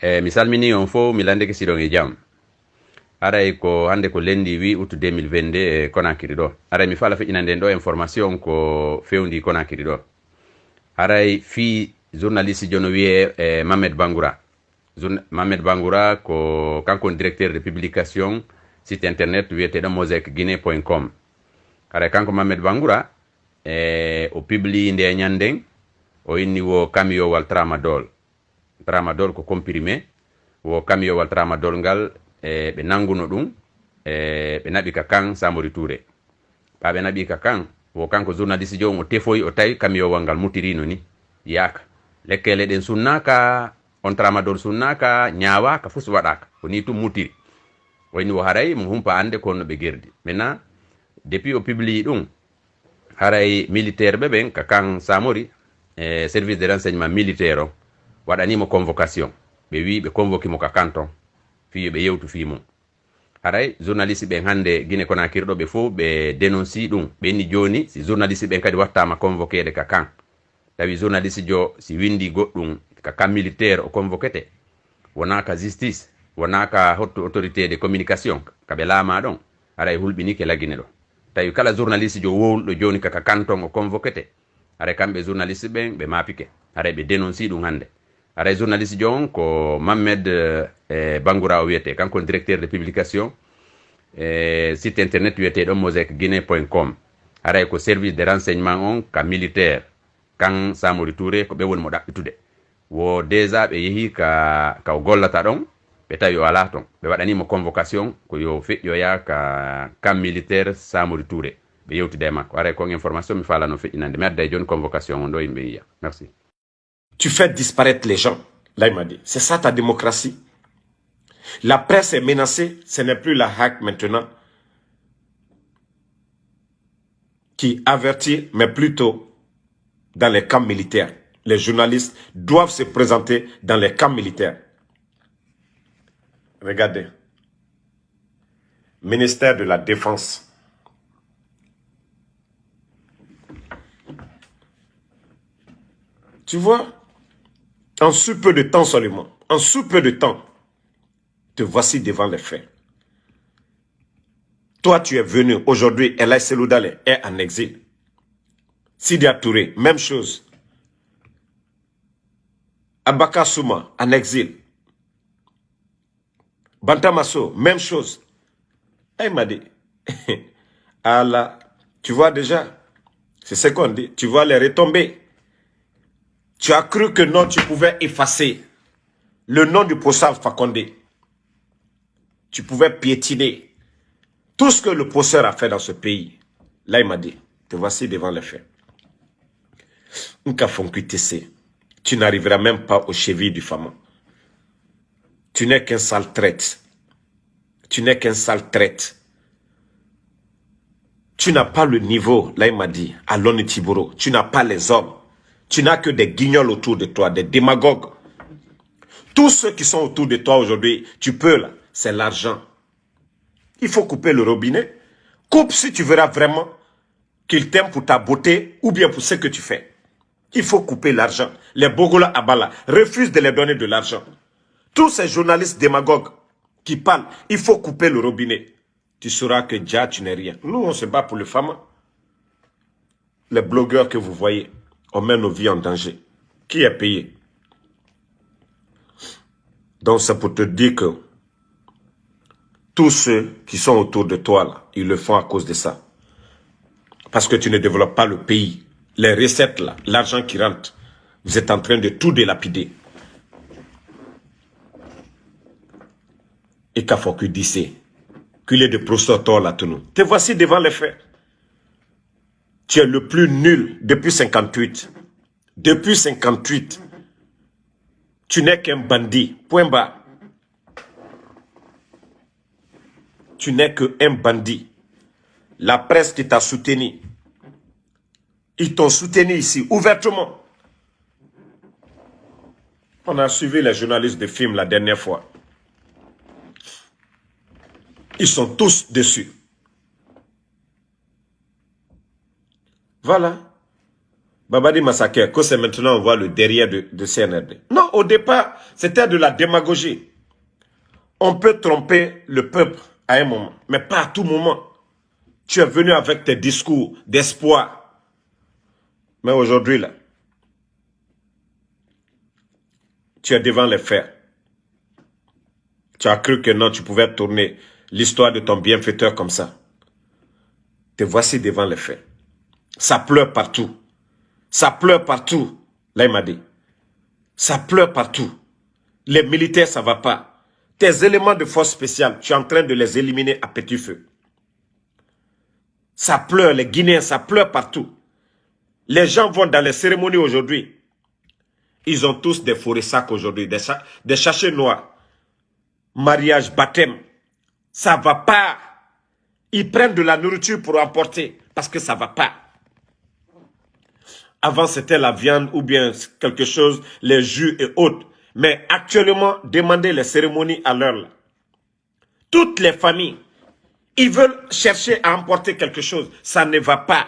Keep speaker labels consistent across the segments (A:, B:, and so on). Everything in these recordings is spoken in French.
A: mi salmini on fo mi lande ke siɗon e jam. Aray ko hande ko lendi 8 août 2022 e Conakry ɗo. Aray mi fala feƴƴina nden ɗo information ko fewndi Conakry ɗo. Aray fi journaliste jono wiye Mamed Bangoura. Mamed Bangoura ko kanko directeur de publication site internet wiyeteɗo mosaicguinée.com. Aray kanko Mamed Bangoura o publie nde ñanden o inni wo kamiyowal tramadol. Tramadol ko comprimé wo kamiyowal tramadol ngal ɓe nanguno ɗum ɓe naɓi ka kan Samori Touré. ɓa ɓe naɓi ka kan wo kanko journaliste jo o tefoyi o tawi kamiyowal ngal mutirino ni yaaka lekkele ɗen sunnaka on tramadol sunnaka ñawaka fus waɗaka ko ni tum mutiri wayni wo haray mo humpa ande kono ɓe gerdi maintenant depuis o publie ɗum haray militaire ɓe ɓen ka kan Samori service de renseignement militaire o waɗanimo convocation ɓe wi ɓe convoqué mo ka canton fiyo ɓe yewtu fi mum haray journaliste ɓen hande Guinée Conakry ɗo ɓe fof ɓe dénonci ɗum ɓenni joni si journaliste ɓen kadi wattama convoqué ka kan tawi journaliste jo si windi goɗɗum ka kan militaire o convoquete wona ka justice wona ka autorité de communication kaɓe laama ɗon haray hulɓini ke laggine ɗo tawi kala journaliste jo wowluɗo joni kaka canton o convoquete haray kamɓe journaliste ɓen ɓe mapike haray ɓe dénonci ɗum hande aray journaliste jon ko Mamed Bangoura o wiyete kanko directeur de publication site internet wiyeteɗo mosaicguinée.com aray ko service de renseignement on ka militaire kan Samori Touré ko ɓe woni mo ɗaɓɓitude wo déjà ɓe yeehi ka o gollata ɗon ɓe tawi o ala ton ɓe waɗanimo convocation ko yo feƴƴoya ka kan militaire Samori Touré ɓe yewtide makko aray kon information mi falano feƴƴinande mi adda e joni convocation on ɗo yimɓe yiya merci.
B: Tu fais disparaître les gens. Là, il m'a dit, c'est ça ta démocratie. La presse est menacée, ce n'est plus la hack maintenant qui avertit, mais plutôt dans les camps militaires. Les journalistes doivent se présenter dans les camps militaires. Regardez. Ministère de la Défense. Tu vois, en si peu de temps seulement, en si peu de temps, te voici devant les faits. Toi, tu es venu aujourd'hui, Elhaï Seloudale est en exil. Sidia Touré, même chose. Abaka Souma, en exil. Bantamasso, même chose. Et il m'a dit, Allah, tu vois déjà, c'est ce qu'on dit, tu vois les retombées. Tu as cru que non, tu pouvais effacer le nom du professeur Fakonde. Tu pouvais piétiner tout ce que le professeur a fait dans ce pays. Là, il m'a dit, te voici devant les faits. Tu n'arriveras même pas aux chevilles du Fama. Tu n'es qu'un sale traite. Tu n'es qu'un sale traite. Tu n'as pas le niveau, là il m'a dit, à l'Onitiboro. Tu n'as pas les hommes. Tu n'as que des guignols autour de toi, des démagogues. Tous ceux qui sont autour de toi aujourd'hui, tu peux là, c'est l'argent. Il faut couper le robinet. Coupe si tu verras vraiment qu'il t'aime pour ta beauté ou bien pour ce que tu fais. Il faut couper l'argent. Les Bogola Abala refusent de les donner de l'argent. Tous ces journalistes démagogues qui parlent, il faut couper le robinet. Tu sauras que déjà tu n'es rien. Nous, on se bat pour les femmes. Les blogueurs que vous voyez, on met nos vies en danger. Qui est payé? Donc c'est pour te dire que tous ceux qui sont autour de toi, là, ils le font à cause de ça. Parce que tu ne développes pas le pays. Les recettes, là, l'argent qui rentre, vous êtes en train de tout délapider. Et qu'il faut que d'ici, qu'il est de prostotor là, tout nous. Te voici devant les faits. Tu es le plus nul depuis 58. Depuis 58. Tu n'es qu'un bandit. Point bas. Tu n'es qu'un bandit. La presse qui t'a soutenu. Ils t'ont soutenu ici, ouvertement. On a suivi les journalistes de films la dernière fois. Ils sont tous dessus. Voilà. Babadi Massacre, que c'est maintenant on voit le derrière de CNRD. Non, au départ, c'était de la démagogie. On peut tromper le peuple à un moment, mais pas à tout moment. Tu es venu avec tes discours d'espoir. Mais aujourd'hui, là, tu es devant les faits. Tu as cru que non, tu pouvais tourner l'histoire de ton bienfaiteur comme ça. Te voici devant les faits. Ça pleure partout. Ça pleure partout. Là, il m'a dit. Ça pleure partout. Les militaires, ça ne va pas. Tes éléments de force spéciale, tu es en train de les éliminer à petit feu. Ça pleure, les Guinéens, ça pleure partout. Les gens vont dans les cérémonies aujourd'hui. Ils ont tous des forêts sacs aujourd'hui, des sachets noirs. Mariage, baptême. Ça ne va pas. Ils prennent de la nourriture pour emporter parce que ça ne va pas. Avant, c'était la viande ou bien quelque chose, les jus et autres. Mais actuellement, demandez les cérémonies à l'heure. Toutes les familles, ils veulent chercher à emporter quelque chose. Ça ne va pas.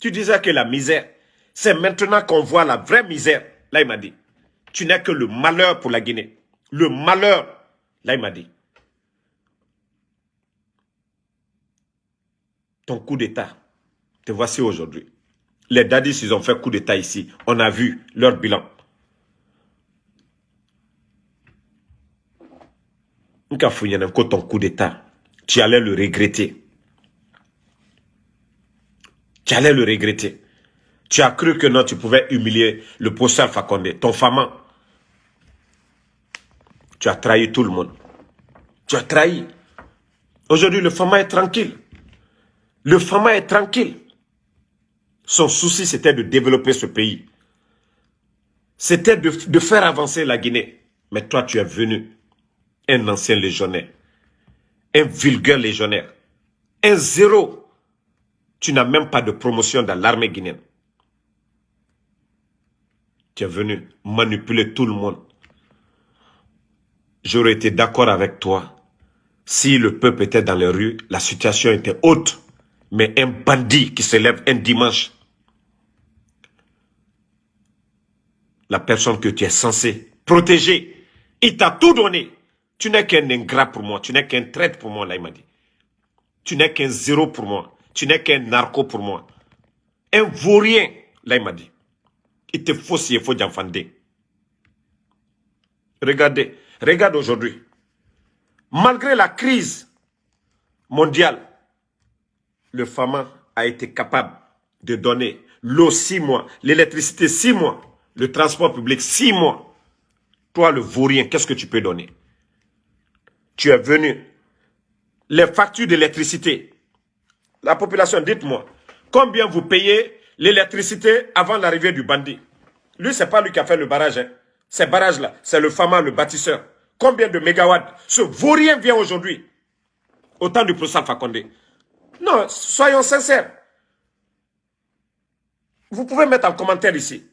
B: Tu disais que la misère, c'est maintenant qu'on voit la vraie misère. Là, il m'a dit, tu n'es que le malheur pour la Guinée. Le malheur. Là, il m'a dit, ton coup d'État, te voici aujourd'hui. Les dadis, ils ont fait coup d'État ici. On a vu leur bilan. Ton coup d'État, tu allais le regretter. Tu allais le regretter. Tu as cru que non, tu pouvais humilier le professeur Fakonde, ton famant. Tu as trahi tout le monde. Tu as trahi. Aujourd'hui, le famant est tranquille. Le famant est tranquille. Son souci, c'était de développer ce pays. C'était de faire avancer la Guinée. Mais toi, tu es venu, un ancien légionnaire, un vulgaire légionnaire, un zéro. Tu n'as même pas de promotion dans l'armée guinéenne. Tu es venu manipuler tout le monde. J'aurais été d'accord avec toi si le peuple était dans les rues, la situation était haute. Mais un bandit qui se lève un dimanche, la personne que tu es censé protéger, il t'a tout donné. Tu n'es qu'un ingrat pour moi, tu n'es qu'un traître pour moi, là il m'a dit. Tu n'es qu'un zéro pour moi, tu n'es qu'un narco pour moi. Un vaurien, là il m'a dit. Il te faut si il faut d'enfandé. Regardez, regarde aujourd'hui. Malgré la crise mondiale, le FAMA a été capable de donner l'eau 6 mois, l'électricité 6 mois, le transport public 6 mois. Toi, le vaurien, qu'est-ce que tu peux donner? Tu es venu. Les factures d'électricité. La population, dites-moi, combien vous payez l'électricité avant l'arrivée du bandit? Lui, ce n'est pas lui qui a fait le barrage. Hein. Ces barrages-là, c'est le FAMA, le bâtisseur. Combien de mégawatts? Ce vaurien vient aujourd'hui. Autant du professeur Fakonde. Non, soyons sincères. Vous pouvez mettre en commentaire ici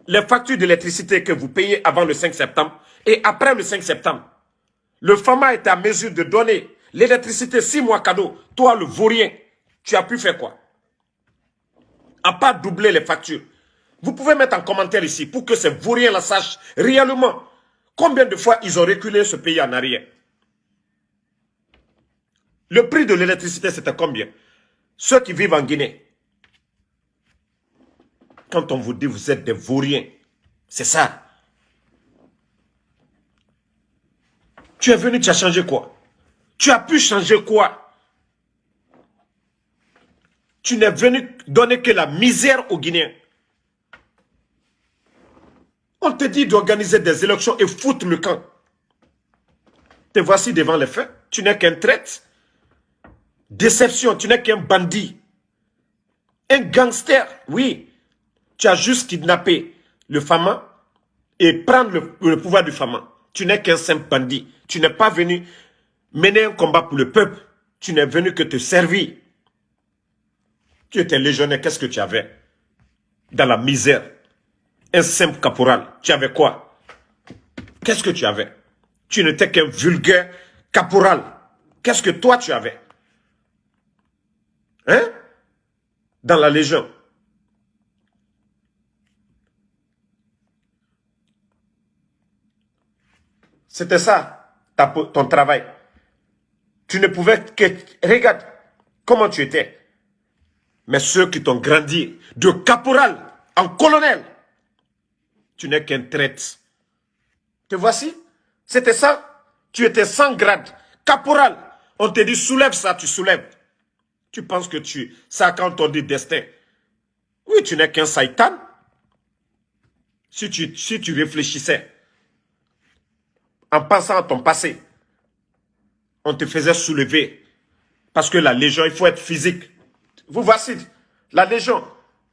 B: les factures d'électricité que vous payez avant le 5 septembre et après le 5 septembre. Le FAMA est à mesure de donner l'électricité 6 mois cadeau. Toi, le vaurien, tu as pu faire quoi? À part doubler les factures. Vous pouvez mettre en commentaire ici pour que ces vauriens-là sachent réellement combien de fois ils ont reculé ce pays en arrière. Le prix de l'électricité, c'était combien? Ceux qui vivent en Guinée. Quand on vous dit vous êtes des vauriens, c'est ça. Tu es venu, tu as changé quoi? Tu as pu changer quoi? Tu n'es venu donner que la misère aux Guinéens. On te dit d'organiser des élections et foutre le camp. Te voici devant les faits. Tu n'es qu'un traître. Déception, tu n'es qu'un bandit. Un gangster, oui. Tu as juste kidnappé le FAMA et prendre le pouvoir du FAMA. Tu n'es qu'un simple bandit. Tu n'es pas venu mener un combat pour le peuple. Tu n'es venu que te servir. Tu étais légionnaire, qu'est-ce que tu avais? Dans la misère. Un simple caporal. Tu avais quoi? Qu'est-ce que tu avais? Tu n'étais qu'un vulgaire caporal. Qu'est-ce que toi tu avais? Hein? Dans la Légion. C'était ça, ton travail. Tu ne pouvais que... Regarde comment tu étais. Mais ceux qui t'ont grandi de caporal en colonel, tu n'es qu'un traître. Te voici? C'était ça? Tu étais sans grade, caporal. On te dit soulève ça, tu soulèves. Tu penses que ça quand on dit destin. Oui, tu n'es qu'un saïtan. Si tu réfléchissais en pensant à ton passé, on te faisait soulever. Parce que la Légion, il faut être physique. Vous voici, la Légion,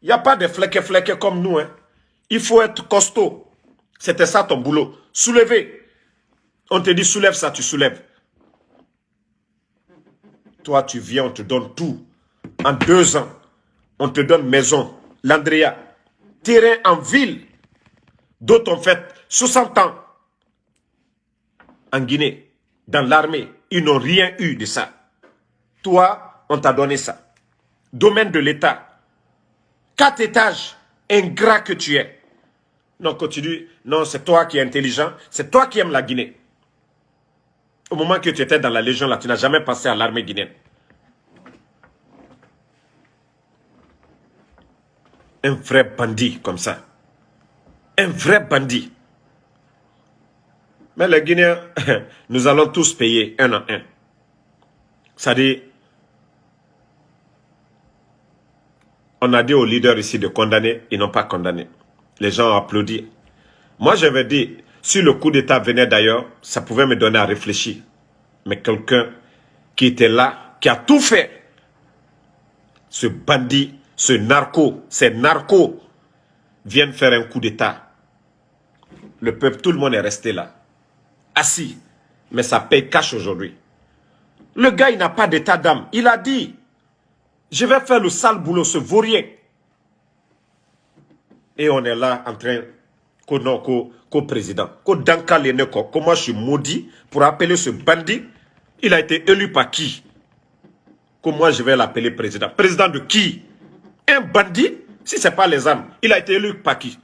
B: il n'y a pas de fleque comme nous. Hein. Il faut être costaud. C'était ça ton boulot. Soulever. On te dit soulève ça, tu soulèves. Toi, tu viens, on te donne tout. En 2 ans, on te donne maison, l'Andrea, terrain en ville. D'autres ont fait 60 ans en Guinée, dans l'armée. Ils n'ont rien eu de ça. Toi, on t'a donné ça. Domaine de l'État. 4 étages, ingrat que tu es. Non, continue. Non, c'est toi qui es intelligent. C'est toi qui aimes la Guinée. Au moment que tu étais dans la Légion, là, tu n'as jamais pensé à l'armée guinéenne. Un vrai bandit comme ça. Un vrai bandit. Mais les Guinéens, nous allons tous payer un en un. C'est-à-dire, on a dit aux leaders ici de condamner, ils n'ont pas condamné. Les gens ont applaudi. Moi, j'avais dit, si le coup d'État venait d'ailleurs, ça pouvait me donner à réfléchir. Mais quelqu'un qui était là, qui a tout fait, ce bandit, ce narco, ces narcos viennent faire un coup d'État. Le peuple, tout le monde est resté là, assis. Mais ça paye cash aujourd'hui. Le gars, il n'a pas d'état d'âme. Il a dit, je vais faire le sale boulot, ce vaurien. Et on est là en train, président. Comment je suis maudit pour appeler ce bandit? Il a été élu par qui? Comment je vais l'appeler président? Président de qui? Un bandit? Si ce n'est pas les armes. Il a été élu par qui?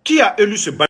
B: Qui a élu ce bandit?